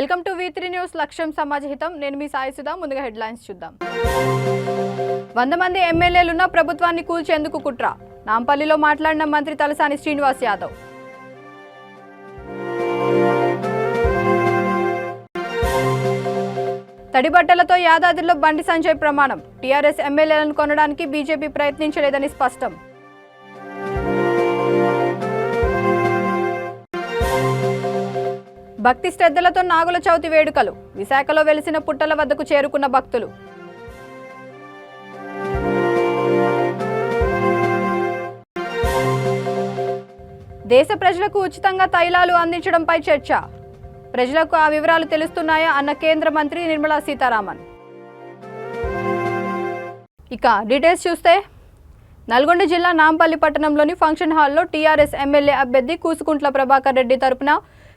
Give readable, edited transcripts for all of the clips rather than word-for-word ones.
Welcome to V3 news లక్ష్యం సమాజహితం. నేను మీ సాయి సుధా. ముందుగా హెడ్లైన్స్ చూద్దాం. 100 మంది ఎమ్మెల్యేలున్న ప్రభుత్వాన్ని కూల్చేందుకు కుట్ర. నాంపల్లిలో మాట్లాడిన మంత్రి తలసాని శ్రీనివాస్ యాదవ్. తడిబట్టలతో యాదాద్రిలో బండి సంజయ్ ప్రమాణం. టీఆర్ఎస్ ఎమ్మెల్యేలను కొనడానికి బీజేపీ ప్రయత్నించలేదని స్పష్టం. భక్తి శ్రద్ధలతో నాగుల చవితి వేడుకలు. విశాఖలో వెలిసిన పుట్టల వద్దకు చేరుకున్న భక్తులు. దేశ ప్రజలకు ఉచితంగా తైలాలు అందించడంపై చర్చ. ప్రజలకు ఆ వివరాలు తెలుస్తున్నాయా అన్న కేంద్ర మంత్రి నిర్మలా సీతారామన్. ఇక డీటెయిల్స్ చూస్తే నల్గొండ జిల్లా నాంపల్లి పట్టణంలోని ఫంక్షన్ హాల్లో టీఆర్ఎస్ ఎమ్మెల్యే అభ్యర్థి కూసుకుంట్ల ప్రభాకర్ రెడ్డి తరపున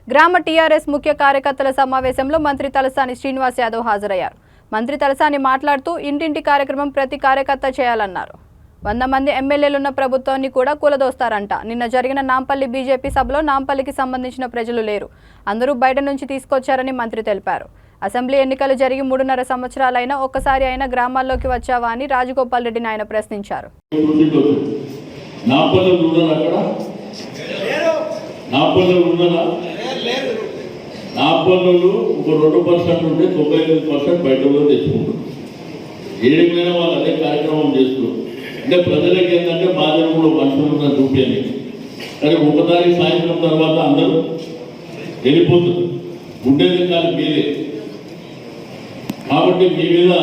గ్రామ టీఆర్ఎస్ ముఖ్య కార్యకర్తల సమావేశంలో మంత్రి తలసాని శ్రీనివాస్ యాదవ్ హాజరయ్యారు. మంత్రి తలసాని మాట్లాడుతూ ఇంటింటి కార్యక్రమం ప్రతి కార్యకర్త చేయాలన్నారు. 100 మంది ఎమ్మెల్యేలున్న ప్రభుత్వాన్ని కూడా కూలదోస్తారంట. నిన్న జరిగిన నాంపల్లి బీజేపీ సభలో నాంపల్లికి సంబంధించిన ప్రజలు లేరు, అందరూ బయట నుంచి తీసుకొచ్చారని మంత్రి తెలిపారు. అసెంబ్లీ ఎన్నికలు జరిగి 3.5 సంవత్సరాలైనా ఒక్కసారి అయినా గ్రామాల్లోకి వచ్చావా అని రాజగోపాల్ రెడ్డిని ఆయన ప్రశ్నించారు. నాపల్లు ఒక 2% ఉంటే 99% బయట తెచ్చుకుంటారు. ఏమైనా వాళ్ళు అదే కార్యక్రమం చేస్తున్నారు. అంటే ప్రజలకి ఏంటంటే బాధ్యత కూడా మనుషులు చూపేది, కానీ ఒకసారి సాయంత్రం తర్వాత అందరూ వెళ్ళిపోతుంది. ఉండేది కాదు మీరే. కాబట్టి మీ మీద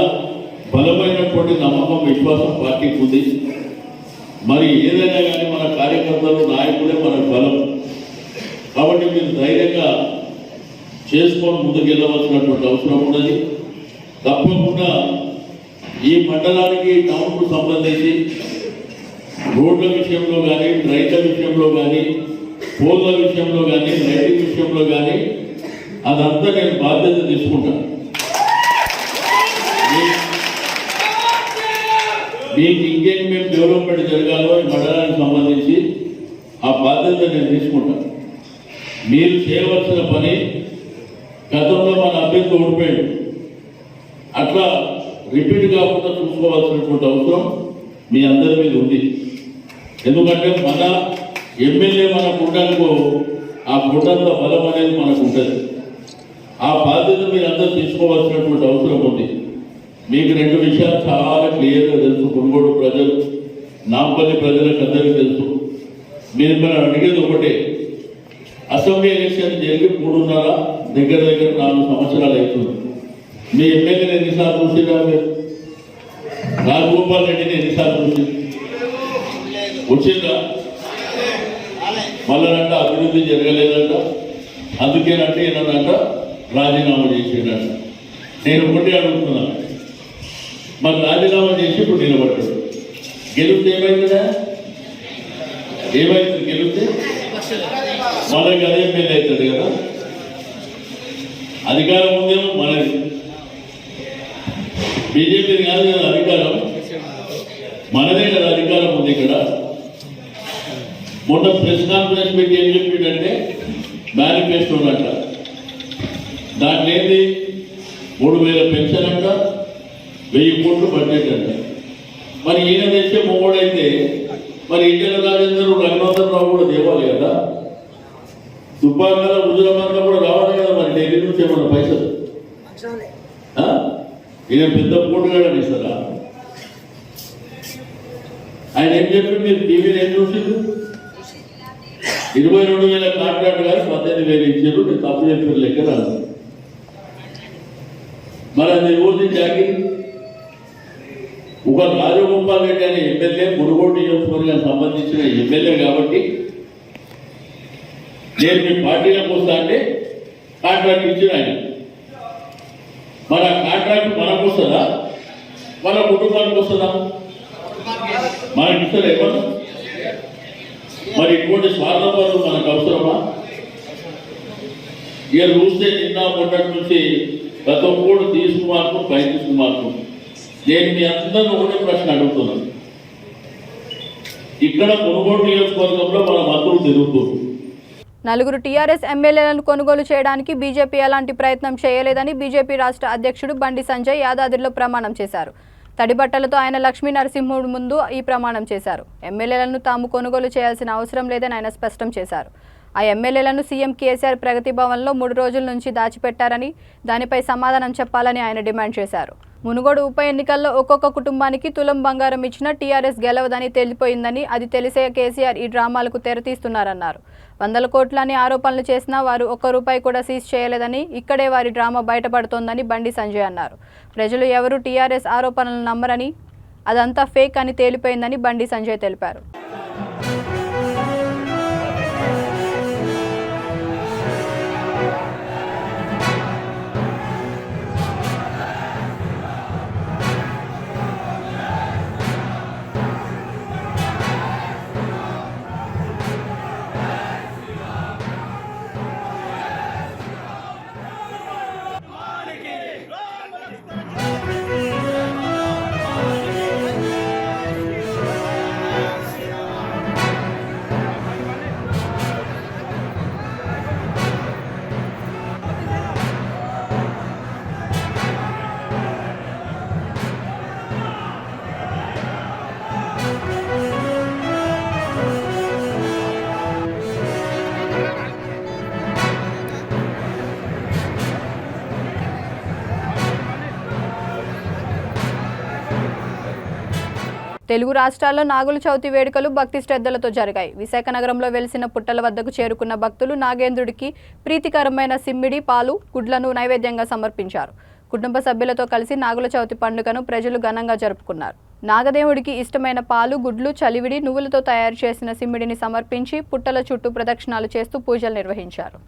బలమైనటువంటి నమ్మకం, విశ్వాసం పార్టీకి ఉంది. మరి ఏదైనా కానీ మన కార్యకర్తలు, నాయకులే మన బలం. కాబట్టి మీరు ధైర్యంగా చేసుకొని ముందుకు వెళ్ళవలసినటువంటి అవసరం ఉన్నది. తప్పకుండా ఈ మండలానికి, టౌన్కు సంబంధించి రోడ్ల విషయంలో కానీ, రైతుల విషయంలో కానీ, పోల్ల విషయంలో కానీ, లైటింగ్ విషయంలో కానీ అదంతా నేను బాధ్యత తీసుకుంటాను. మీకు ఇంకేం మేము డెవలప్మెంట్ జరగాలో ఈ మండలానికి సంబంధించి ఆ బాధ్యత నేను తీసుకుంటాను. మీరు చేయవలసిన పని, గతంలో మన అభ్యర్థి ఓడిపోయాడు, అట్లా రిపీట్ కాకుండా చూసుకోవాల్సినటువంటి అవసరం మీ అందరి మీద ఉంది. ఎందుకంటే మన ఎమ్మెల్యే మన గుండెలకు ఆ గుండంత బలం అనేది మనకు ఉంటుంది. ఆ బాధ్యత మీరు అందరూ తీసుకోవాల్సినటువంటి అవసరం ఉంది. మీకు 2 విషయాలు చాలా క్లియర్గా తెలుసు. కొనుగోడు ప్రజలు, నాంపల్లి ప్రజలకు అందరికీ తెలుసు. మీరు మనం అడిగేది ఒకటే, అసెంబ్లీ ఎలక్షన్ జరిగి 3.5 దగ్గర 4 సంవత్సరాలు అవుతుంది. మీ ఎమ్మెల్యేని ఎన్నిసార్లు చూసిరా? మీరు రాజగోపాల్ రెడ్డిని ఎన్నిసార్లు చూసి వచ్చిందా? మళ్ళనంట అభివృద్ధి జరగలేదంట, అందుకేనంటే ఏనంట రాజీనామా చేసేటంట. నేను ఒకటి అడుగుతున్నాను, మరి రాజీనామా చేసి ఇప్పుడు నిలబడ్డాడు. గెలిస్తే ఏమైతుందా? ఏమైతుంది గెలిస్తే? మనకి అదే ఎమ్మెల్యే అవుతుంది కదా. అధికారం ఉందేమో మనది, బీజేపీ కాదు కదా అధికారం, మనదే కదా అధికారం ఉంది ఇక్కడ. మొన్న ప్రెస్ కాన్ఫరెన్స్ పెట్టి ఏం చెప్పిండంటే మేనిఫెస్టో అంట, దాంట్లో ఏంది 3,000 పెన్షన్ అంట, 1000 కోట్లు బడ్జెట్ అంట. మరి ఈయన తెచ్చే మొగోడైతే మరి ఈటెల రాజేందర్, రఘునందనరావు కూడా దేవాలి కదా. దుబ్బాకల, హుజురాబాద్లో కూడా రావాలి కదా. మరి ఢిల్లీ నుంచి ఏమన్నా పైసలు ఈయన పెద్ద పోటుగాడని ఇస్తారా? ఆయన ఏం చెప్పి మీరు టీవీలో ఏం చూసిండు? 22,000 కాంట్రాక్ట్ కానీ 18,000 ఇచ్చారు. నేను తప్పు చెప్పిన లెక్క రాదు. మరి అది ఎవరిది జాగి? ఒక రాజగోపాల్ రెడ్డి అనే ఎమ్మెల్యే, మునుగోడు నియోజకవర్గానికి సంబంధించిన ఎమ్మెల్యే కాబట్టి నేను మీ పార్టీలకు వస్తా అంటే కాంట్రాక్ట్ ఇచ్చిన ఆయన. మరి ఆ కాంట్రాక్ట్ మనకు వస్తుందా, మన కుటుంబానికి వస్తుందా? మనకి ఇస్తారు ఏమన్నా? మరి ఇటువంటి స్వార్థపరులు మనకు అవసరమా? ఇక చూస్తే నిన్న మొన్నటి నుంచి గతం కూడా తీసుకుమార్కు పై తీసుకుమార్కు. నేను మీ అందరూ ఒకటే ప్రశ్న అడుగుతున్నాను. ఇక్కడ మునుగోడు నియోజకవర్గంలో మన మంత్రులు తిరుగుతున్నారు. నలుగురు టీఆర్ఎస్ ఎమ్మెల్యేలను కొనుగోలు చేయడానికి బీజేపీ ఎలాంటి ప్రయత్నం చేయలేదని బీజేపీ రాష్ట్ర అధ్యక్షుడు బండి సంజయ్ యాదాద్రిలో ప్రమాణం చేశారు. తడిబట్టలతో ఆయన లక్ష్మీ నరసింహుడు ముందు ఈ ప్రమాణం చేశారు. ఎమ్మెల్యేలను తాము కొనుగోలు చేయాల్సిన అవసరం లేదని ఆయన స్పష్టం చేశారు. ఆ ఎమ్మెల్యేలను సీఎం కేసీఆర్ ప్రగతి భవన్లో 3 రోజుల నుంచి దాచిపెట్టారని, దానిపై సమాధానం చెప్పాలని ఆయన డిమాండ్ చేశారు. మునుగోడు ఉప ఎన్నికల్లో ఒక్కొక్క కుటుంబానికి తులం బంగారం ఇచ్చిన టీఆర్ఎస్ గెలవదని తెలిపోయిందని, అది తెలిసే కేసీఆర్ ఈ డ్రామాలకు తెరతీస్తున్నారన్నారు. 100 కోట్లని ఆరోపణలు చేసినా వారు ఒక్క రూపాయి కూడా సీజ్ చేయలేదని, ఇక్కడే వారి డ్రామా బయటపడుతోందని బండి సంజయ్ అన్నారు. ప్రజలు ఎవరూ టీఆర్ఎస్ ఆరోపణలు నమ్మరని, అదంతా ఫేక్ అని తేలిపోయిందని బండి సంజయ్ తెలిపారు. తెలుగు రాష్ట్రాల్లో నాగుల చవితి వేడుకలు భక్తి శ్రద్ధలతో జరిగాయి. విశాఖ నగరంలో వెలిసిన పుట్టల వద్దకు చేరుకున్న భక్తులు నాగేంద్రుడికి ప్రీతికరమైన సిమ్మిడి, పాలు, గుడ్లను నైవేద్యంగా సమర్పించారు. కుటుంబ సభ్యులతో కలిసి నాగుల చవితి పండుగను ప్రజలు ఘనంగా జరుపుకున్నారు. నాగదేవుడికి ఇష్టమైన పాలు, గుడ్లు, చలివిడి, నువ్వులతో తయారు చేసిన సిమ్మిడిని సమర్పించి పుట్టల చుట్టూ ప్రదక్షిణాలు చేస్తూ పూజలు నిర్వహించారు.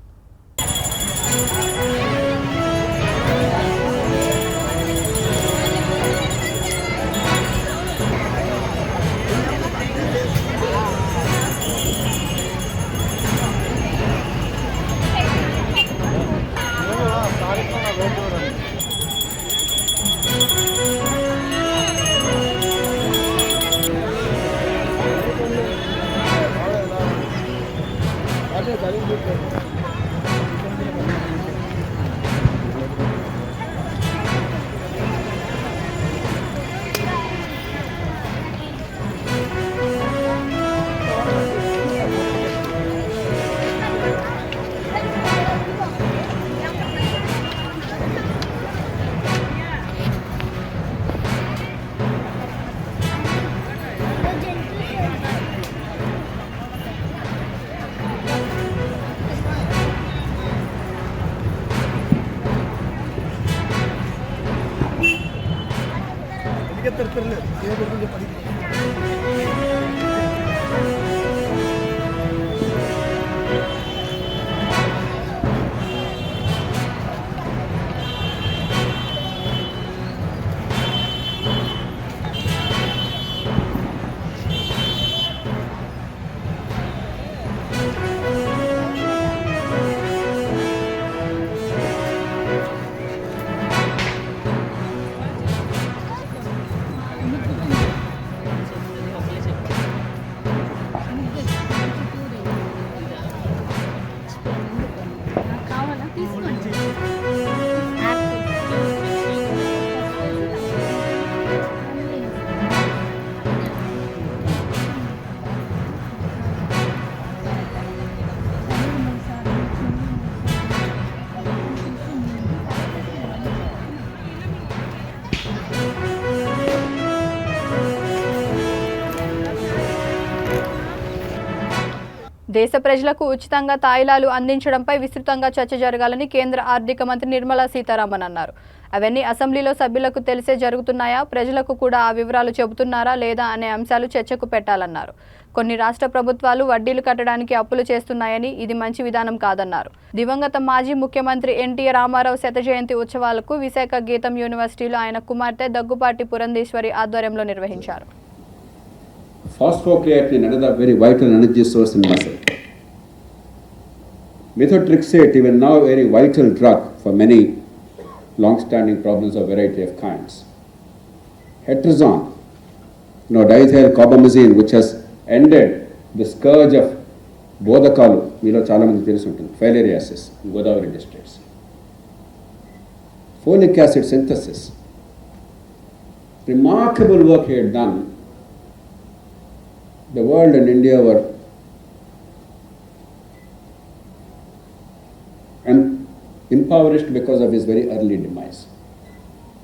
దేశ ప్రజలకు ఉచితంగా తాయిలాలు అందించడంపై విస్తృతంగా చర్చ జరగాలని కేంద్ర ఆర్థిక మంత్రి నిర్మలా సీతారామన్ అన్నారు. అవన్నీ అసెంబ్లీలో సభ్యులకు తెలిసే జరుగుతున్నాయా, ప్రజలకు కూడా ఆ వివరాలు చెబుతున్నారా లేదా అనే అంశాలు చర్చకు పెట్టాలన్నారు. కొన్ని రాష్ట్ర ప్రభుత్వాలు వడ్డీలు కట్టడానికి అప్పులు చేస్తున్నాయని, ఇది మంచి విధానం కాదన్నారు. దివంగత మాజీ ముఖ్యమంత్రి ఎన్టీ రామారావు శత జయంతి ఉత్సవాలకు విశాఖ గీతం యూనివర్సిటీలో ఆయన కుమార్తె దగ్గుపాటి పురంధేశ్వరి ఆధ్వర్యంలో నిర్వహించారు. Phosphocreatine, another very vital energy source in muscle. Methotrexate, even now a very vital drug for many long-standing problems of variety of kinds. Hetrazone, diethyl carbamazine, which has ended the scourge of బోధకాలు మీలో చాలామంది తెలిసి ఉంటుంది, filariasis, Godavari districts, folic acid synthesis. Remarkable work he had done. The world and India were impoverished because of his very early demise.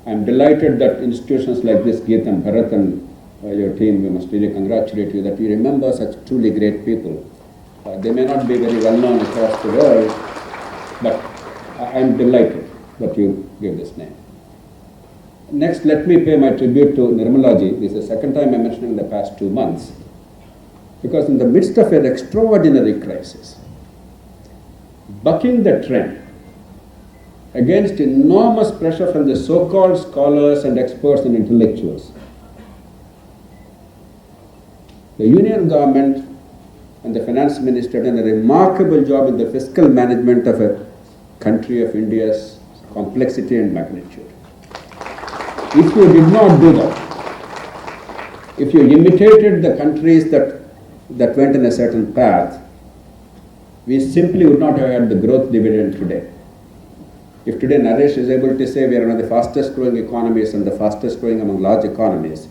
I am delighted that institutions like this, Geet and Bharat and your team, we must really congratulate you that you remember such truly great people. They may not be very well known across the world, but I am delighted that you gave this name. Next, let me pay my tribute to Nirmala ji. This is the second time I mentioned in the past 2 months, because in the midst of an extraordinary crisis, bucking the trend against enormous pressure from the so-called scholars and experts and intellectuals, the union government and the finance minister did a remarkable job in the fiscal management of a country of India's complexity and magnitude. If you did not do that, if you imitated the countries that went in a certain path, we simply would not have had the growth dividend today. If today Naresh is able to say we are one of the fastest growing economies and the fastest growing among large economies,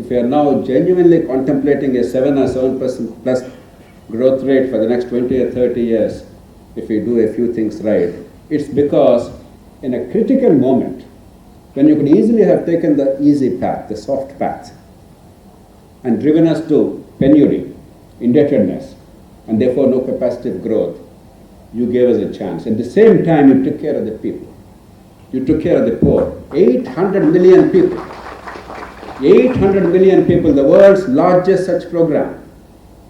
if we are now genuinely contemplating a 7 or 7% plus growth rate for the next 20 or 30 years, if we do a few things right, it's because in a critical moment, when you could easily have taken the easy path, the soft path, and driven us to penury, indebtedness, and therefore no capacity of growth, you gave us a chance. At the same time, you took care of the people. You took care of the poor. 800 million people. 800 million people, the world's largest such program.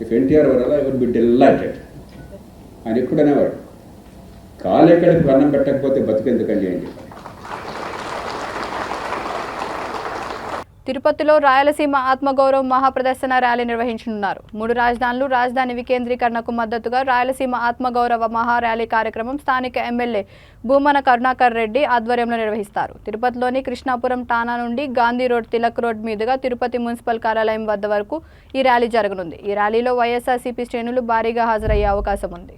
If NTR were alive, I would be delighted. And he could have never. కాలేకడికి అన్నం పెట్టకపోతే బతికెందుకండి అని చెప్పారు. తిరుపతిలో రాయలసీమ ఆత్మగౌరవ మహాప్రదర్శన rally నిర్వహించనున్నారు. 3 రాజధానులు, రాజధాని వికేంద్రీకరణకు మద్దతుగా రాయలసీమ ఆత్మగౌరవ మహా ర్యాలీ కార్యక్రమం స్థానిక ఎమ్మెల్యే భూమన కరుణాకర్ రెడ్డి ఆధ్వర్యంలో నిర్వహిస్తారు. తిరుపతిలోని కృష్ణాపురం టానా నుండి గాంధీ రోడ్, తిలక్ రోడ్ మీదుగా తిరుపతి మున్సిపల్ కార్యాలయం వద్ద వరకు ఈ ర్యాలీ జరగనుంది. ఈ ర్యాలీలో వైఎస్ఆర్సీపీ శ్రేణులు భారీగా హాజరయ్యే అవకాశం ఉంది.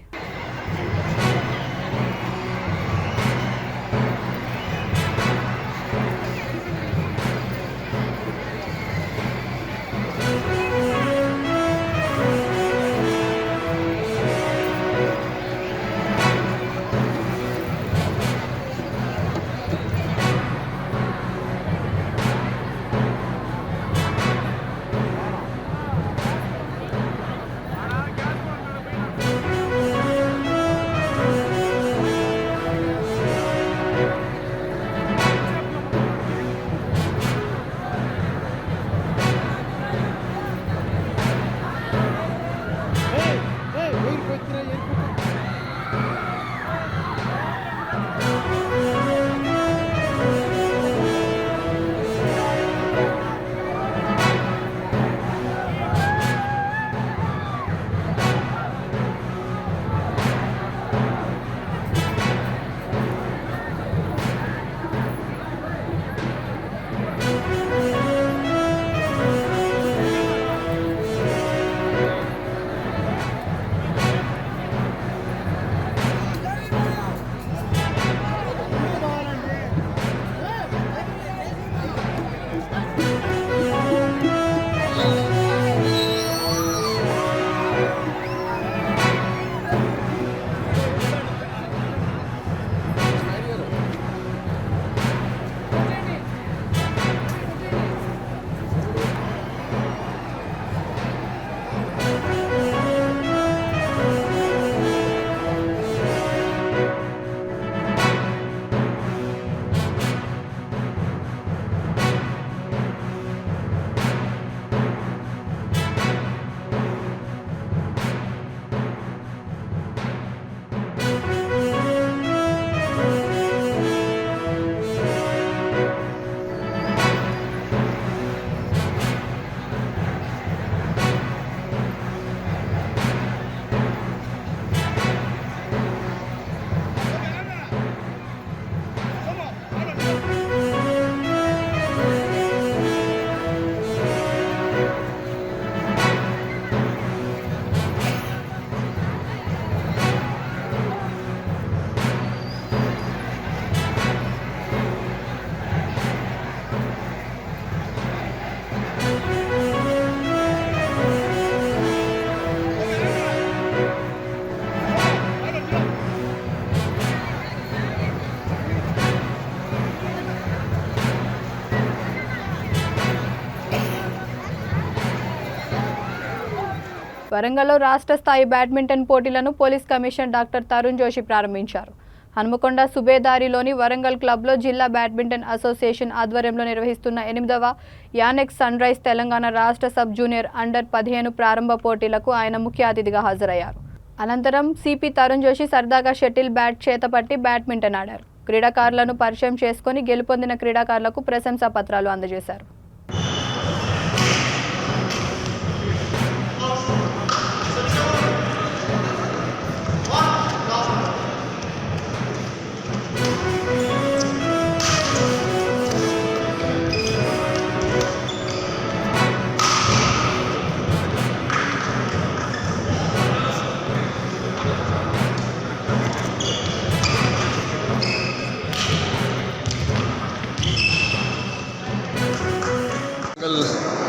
వరంగల్లో రాష్ట్ర స్థాయి బ్యాడ్మింటన్ పోటీలను police commissioner doctor Tarun Joshi ప్రారంభించారు. హనుమకొండ సుబేదారిలోని వరంగల్ క్లబ్లో జిల్లా బ్యాడ్మింటన్ అసోసియేషన్ ఆధ్వర్యంలో నిర్వహిస్తున్న 8వ యానెక్స్ సన్ రైజ్ తెలంగాణ రాష్ట్ర సబ్ జూనియర్ అండర్ 15 ప్రారంభ పోటీలకు ఆయన ముఖ్య అతిథిగా హాజరయ్యారు. అనంతరం సిపి తరుణ్ జోషి సరదాగా షటిల్ బ్యాట్ చేతపట్టి బ్యాడ్మింటన్ ఆడారు. క్రీడాకారులను పరిచయం చేసుకుని గెలుపొందిన క్రీడాకారులకు ప్రశంసా పత్రాలు అందజేశారు.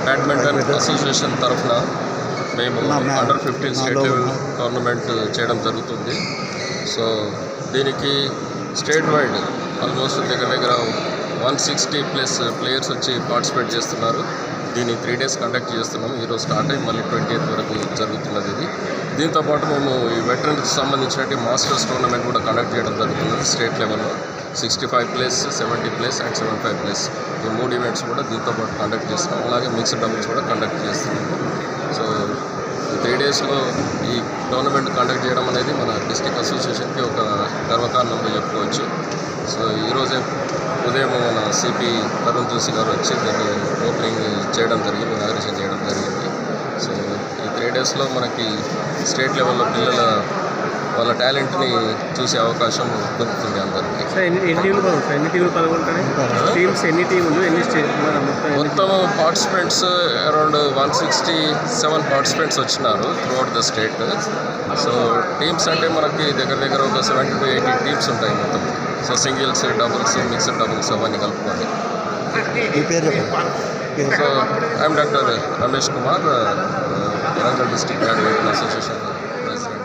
బ్యాడ్మింటన్ అసోసియేషన్ తరఫున మేము అండర్ 15 స్టేట్ లెవెల్ టోర్నమెంట్ చేయడం జరుగుతుంది. సో దీనికి స్టేట్ వైడ్ ఆల్మోస్ట్ దగ్గర 160+ ప్లేయర్స్ వచ్చి పార్టిసిపేట్ చేస్తున్నారు. దీన్ని 3 days కండక్ట్ చేస్తున్నాము. ఈరోజు స్టార్ట్ అయ్యి మళ్ళీ 20th వరకు జరుగుతున్నది ఇది. దీంతోపాటు మేము ఈ వెటరన్కి సంబంధించిన మాస్టర్స్ టోర్నమెంట్ కూడా కండక్ట్ చేయడం జరుగుతుంది స్టేట్ లెవెల్లో. 65+, 70+ అండ్ 75+. ఈ 3 ఈవెంట్స్ కూడా దీంతో పాటు కండక్ట్ చేస్తున్నాం. అలాగే మిక్స్డ్ డబుల్స్ కూడా కండక్ట్ చేస్తున్నాము. సో ఈ 3 daysలో ఈ టోర్నమెంట్ కండక్ట్ చేయడం అనేది మన డిస్ట్రిక్ట్ అసోసియేషన్కి ఒక గర్వకారణంగా చెప్పుకోవచ్చు. సో ఈరోజే ఉదయం మన సిపి తరుణ్ జోషి గారు వచ్చి దీన్ని ఓపెనింగ్ చేయడం జరిగింది, ఇనాగరేషన్ చేయడం జరిగింది. సో ఈ 3 daysలో మనకి స్టేట్ లెవెల్లో పిల్లల వాళ్ళ టాలెంట్ని చూసే అవకాశం దొరుకుతుంది అందరికీ. మొత్తం పార్టిసిపెంట్స్ అరౌండ్ 167 పార్టిసిపెంట్స్ వచ్చినారు throughout the state. So teams అంటే మనకి దగ్గర ఒక 70 to 80 టీమ్స్ ఉంటాయి మొత్తం. So singles, doubles, mixed doubles అవన్నీ కలుపుకొని. So I'm doctor Ramesh Kumar, Warangal district badminton association president.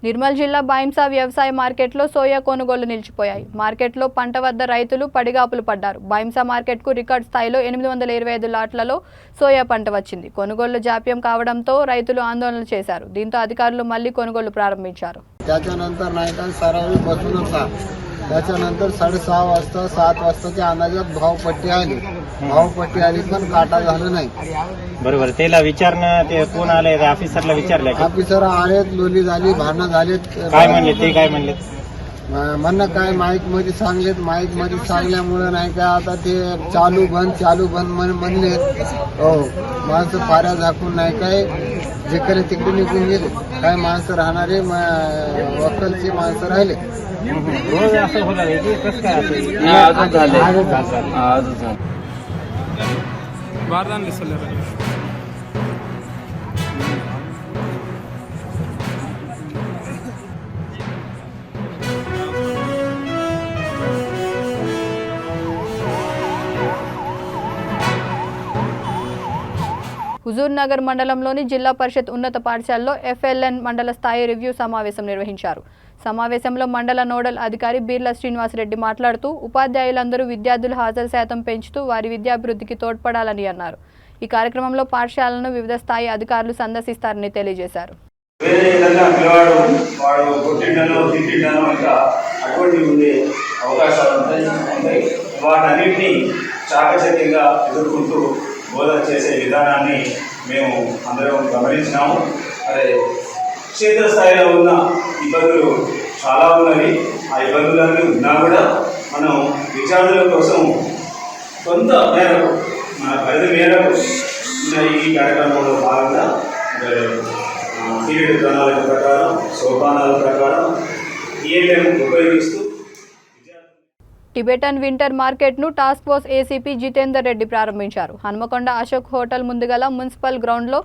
Nirmal జిల్లా బైంసా వ్యవసాయ మార్కెట్లో సోయా కొనుగోళ్లు నిలిచిపోయాయి. మార్కెట్లో పంట వద్ద రైతులు పడిగాపులు పడ్డారు. బైంసా మార్కెట్కు రికార్డ్ స్థాయిలో 825 లాట్లలో సోయా పంట వచ్చింది. కొనుగోళ్లు జాప్యం కావడంతో రైతులు ఆందోళన చేశారు. దీంతో అధికారులు మళ్లీ కొనుగోళ్లు ప్రారంభించారు. त्याच्यानंतर 6:30 वाजता 7 वाजताच्या अंदाजात भावपट्टी आली पण काटा झालं नाही. बरोबर. त्याला विचारणं ते कोण आले ऑफिसरला विचारलं का? ऑफिसर आलेत, लोली झाली, भांडणं झालेत. काय म्हणले ते? काय म्हणले? म्हणणं काय माईक मध्ये सांगल्यामुळे नाही का आता ते चालू बंद म्हणले. हो, माणसं फाऱ्या झाकून नाही काय जिकडे तिकडे निघून गेले. काय माणसं राहणारे वक्कलची माणसं राहिले. रोज असं होणार आहे की कसं काय असेल? హుజూర్ నగర్ మండలంలోని జిల్లా పరిషత్ ఉన్నత పాఠశాలలో FLN మండల స్థాయి రివ్యూ సమావేశం నిర్వహించారు. సమావేశంలో మండల నోడల్ అధికారి బీర్ల శ్రీనివాసరెడ్డి మాట్లాడుతూ ఉపాధ్యాయులందరూ విద్యార్థుల హాజరు శాతం పెంచుతూ వారి విద్యాభివృద్ధికి తోడ్పడాలని అన్నారు. ఈ కార్యక్రమంలో పాఠశాలను వివిధ స్థాయి అధికారులు సందర్శిస్తారని తెలియజేశారు. చాకచక్యంగా ఎదుర్కొంటూ బోధన చేసే విధానాన్ని మేము అందరం గమనించినాము. అదే క్షేత్రస్థాయిలో ఉన్న ఇబ్బందులు చాలా ఉన్నవి. ఆ ఇబ్బందులన్నీ ఉన్నా కూడా మనం విద్యార్థుల కోసం కొంత మేరకు మన పరిధి మేరకు ఈ కార్యక్రమంలో భాగంగా పీరియడ్ ప్రణాళిక ప్రకారం, సోపానాల ప్రకారం ELM ఉపయోగిస్తూ టిబెటన్ వింటర్ మార్కెట్ను task force ACP Jitender Reddy ప్రారంభించారు. హనుమకొండ అశోక్ హోటల్ ముందుగల మున్సిపల్ గ్రౌండ్లో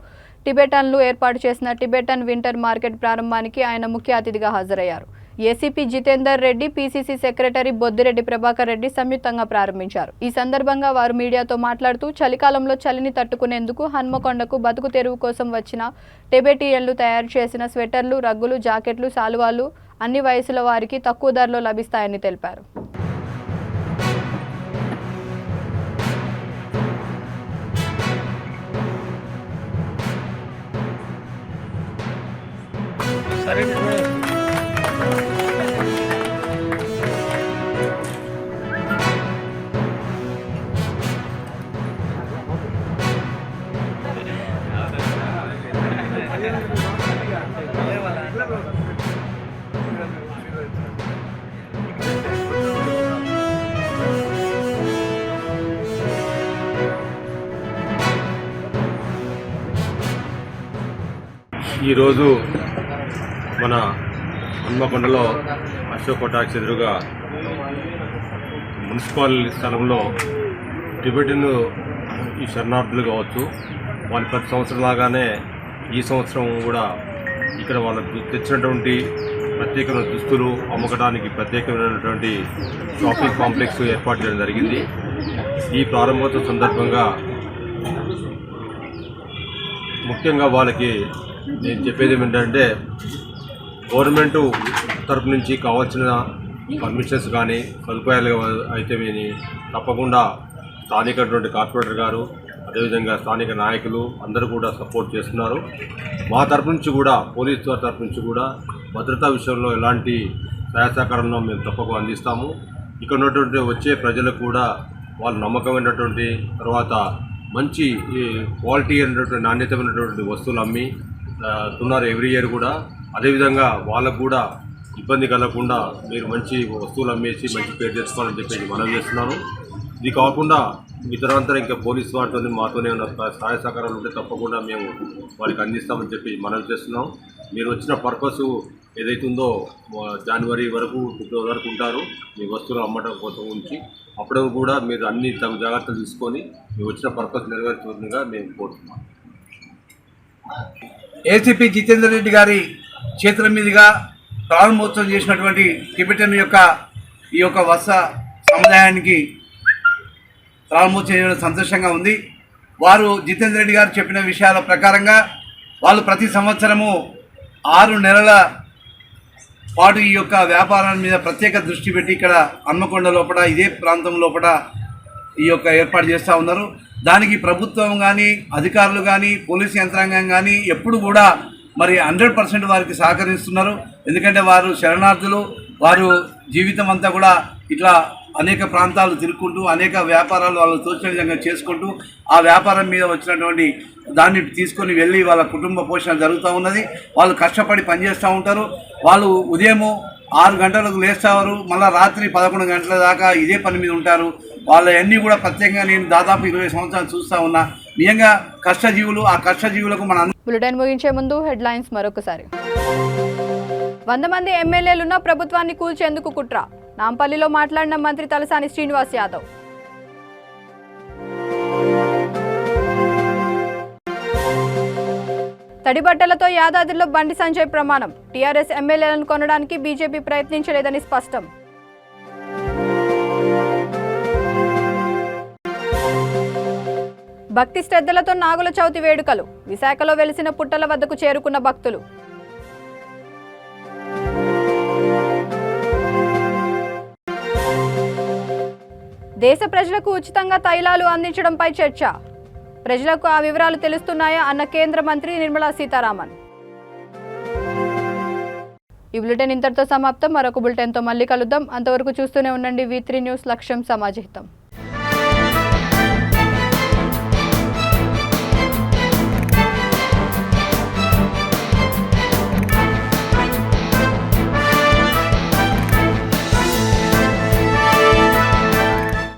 టిబెటన్లు ఏర్పాటు చేసిన టిబెటన్ వింటర్ మార్కెట్ ప్రారంభానికి ఆయన ముఖ్య అతిథిగా హాజరయ్యారు. ACP Jitender Reddy, PCC secretary Boddireddy Prabhakar Reddy సంయుక్తంగా ప్రారంభించారు. ఈ సందర్భంగా వారు మీడియాతో మాట్లాడుతూ చలికాలంలో చలిని తట్టుకునేందుకు హన్మకొండకు బతుకు తెరువు కోసం వచ్చిన టిబెటియన్లు తయారు చేసిన స్వెటర్లు, రగ్గులు, జాకెట్లు, శాలువాలు అన్ని వయసుల వారికి తక్కువ ధరలో లభిస్తాయని తెలిపారు. ఈరోజు మన హన్మకొండలో అశోక్ టాక్స్ ఎదురుగా మున్సిపల్ స్థలంలో టిబెటన్ ఈ శరణార్థులు కావచ్చు, వాళ్ళు ప్రతి సంవత్సరం లాగానే ఈ సంవత్సరం కూడా ఇక్కడ వాళ్ళకు తెచ్చినటువంటి ప్రత్యేకమైన దుస్తులు అమ్మకడానికి ప్రత్యేకమైనటువంటి షాపింగ్ కాంప్లెక్స్ ఏర్పాటు చేయడం జరిగింది. ఈ ప్రారంభోత్సవ సందర్భంగా ముఖ్యంగా వాళ్ళకి నేను చెప్పేది ఏమిటంటే, గవర్నమెంటు తరపు నుంచి కావాల్సిన పర్మిషన్స్ కానీ సదుపాయాలు అయితే తప్పకుండా స్థానికటువంటి కార్పొరేటర్ గారు, అదేవిధంగా స్థానిక నాయకులు అందరూ కూడా సపోర్ట్ చేస్తున్నారు. మా తరపు నుంచి కూడా, పోలీసు వారి తరపు నుంచి కూడా భద్రతా విషయంలో ఎలాంటి సహాయ సహకారంలో మేము తప్పకుండా అందిస్తాము. ఇక్కడ ఉన్నటువంటి వచ్చే ప్రజలకు కూడా వాళ్ళు నమ్మకమైనటువంటి తర్వాత మంచి క్వాలిటీ అయినటువంటి నాణ్యతమైనటువంటి వస్తువులు అమ్మి తున్నారు ఎవ్రీ ఇయర్ కూడా. అదేవిధంగా వాళ్ళకు కూడా ఇబ్బంది కలగకుండా మీరు మంచి వస్తువులు అమ్మేసి మంచి పేరు తెచ్చుకోవాలని చెప్పేసి మనం చేస్తున్నాను. ఇది కాకుండా ఇతరంతా ఇంకా పోలీసు వారితో మాతోనే ఉన్న సహాయ సహకారాలు ఉంటే తప్పకుండా మేము వారికి అందిస్తామని చెప్పి మనం చేస్తున్నాం. మీరు వచ్చిన పర్పస్ ఏదైతే ఉందో జనవరి వరకు, ఫిబ్రవరి వరకు ఉంటారు మీ వస్తువులు అమ్మటం కోసం ఉంచి, అప్పుడు కూడా మీరు అన్ని తగు జాగ్రత్తలు తీసుకొని మీరు వచ్చిన పర్పస్ నెరవేర్చుకుందిగా మేము కోరుతున్నాం. ఏసీపీ జితేందర్ రెడ్డి గారి చేతుల మీదుగా ప్రారంభోత్సవం చేసినటువంటి టిబెటన్ యొక్క ఈ యొక్క వత్స సముదాయానికి ప్రారంభోత్సవం చేయడం సంతోషంగా ఉంది. వారు జితేందర్ రెడ్డి గారు చెప్పిన విషయాల ప్రకారంగా వాళ్ళు ప్రతి సంవత్సరము 6 నెలల పాటు ఈ యొక్క వ్యాపారాల మీద ప్రత్యేక దృష్టి పెట్టి ఇక్కడ హన్మకొండ లోపల ఇదే ప్రాంతం లోపల ఈ యొక్క ఏర్పాటు చేస్తూ ఉన్నారు. దానికి ప్రభుత్వం కానీ, అధికారులు కానీ, పోలీసు యంత్రాంగం కానీ ఎప్పుడు కూడా మరి 100% వారికి సహకరిస్తున్నారు. ఎందుకంటే వారు శరణార్థులు, వారు జీవితం అంతా కూడా ఇట్లా అనేక ప్రాంతాలు తిరుగుకుంటూ అనేక వ్యాపారాలు వాళ్ళు తోచిన విధంగా చేసుకుంటూ ఆ వ్యాపారం మీద వచ్చినటువంటి దాన్ని తీసుకొని వెళ్ళి వాళ్ళ కుటుంబ పోషణ జరుగుతూ ఉన్నది. వాళ్ళు కష్టపడి పనిచేస్తూ ఉంటారు. వాళ్ళు ఉదయము 6 గంటలకు లేస్తారు, మళ్ళీ రాత్రి 11 గంటల దాకా ఇదే పని మీద ఉంటారు. వాళ్ళన్నీ కూడా ప్రత్యేకంగా నేను దాదాపు 20 సంవత్సరాలు చూస్తూ ఉన్నా. నిజంగా కష్టజీవులు, ఆ కష్టజీవులకు మన బులెటిన్ ముగించే ముందు హెడ్లైన్స్ మరొకసారి. 100 మంది ఎమ్మెల్యేలున్న ప్రభుత్వాన్ని కూల్చేందుకు కుట్ర. నాంపల్లిలో మాట్లాడిన మంత్రి తలసాని శ్రీనివాస్ యాదవ్. తడిబట్టలతో యాదాద్రిలో బండి సంజయ్ ప్రమాణం. టీఆర్ఎస్ ఎమ్మెల్యేలను కొనడానికి బీజేపీ ప్రయత్నించలేదని స్పష్టం. భక్తి శ్రద్ధలతో నాగుల చవితి వేడుకలు. విశాఖలో వెలిసిన పుట్టల వద్దకు చేరుకున్న భక్తులు. దేశ ప్రజలకు ఉచితంగా తైలాలు అందించడంపై చర్చ. ప్రజలకు ఆ వివరాలు తెలుస్తున్నాయా అన్న కేంద్ర మంత్రి నిర్మలా సీతారామన్. ఈ బులెటిన్ ఇంతటితో సమాప్తం. మరొక బులెటిన్తో మళ్ళీ కలుద్దాం. అంతవరకు చూస్తూనే ఉండండి V3 న్యూస్. లక్ష్యం సమాజహితం.